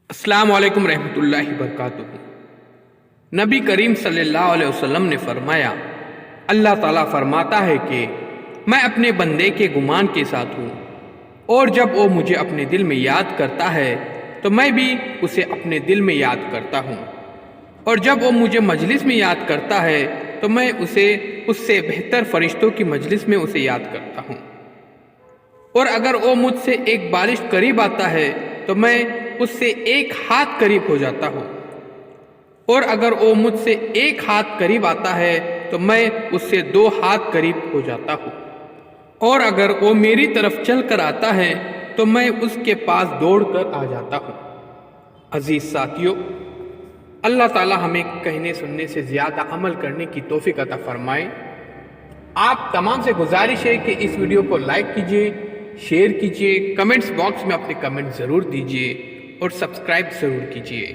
السلام علیکم رحمۃ اللہ وبرکاتہ۔ نبی کریم صلی اللہ علیہ وسلم نے فرمایا، اللہ تعالیٰ فرماتا ہے کہ میں اپنے بندے کے گمان کے ساتھ ہوں، اور جب وہ مجھے اپنے دل میں یاد کرتا ہے تو میں بھی اسے اپنے دل میں یاد کرتا ہوں، اور جب وہ مجھے مجلس میں یاد کرتا ہے تو میں اسے اس سے بہتر فرشتوں کی مجلس میں اسے یاد کرتا ہوں، اور اگر وہ مجھ سے ایک بالش قریب آتا ہے تو میں اس سے ایک ہاتھ قریب ہو جاتا ہوں، اور اگر وہ مجھ سے ایک ہاتھ قریب آتا ہے تو میں اس سے 2 ہاتھ قریب ہو جاتا ہوں، اور اگر وہ میری طرف چل کر آتا ہے تو میں اس کے پاس دوڑ کر آ جاتا ہوں۔ عزیز ساتھیو، اللہ تعالی ہمیں کہنے سننے سے زیادہ عمل کرنے کی توفیق عطا فرمائے۔ آپ تمام سے گزارش ہے کہ اس ویڈیو کو لائک کیجیے، شیئر کیجیے، کمنٹس باکس میں اپنے کمنٹ ضرور دیجیے اور سبسکرائب ضرور کیجیے۔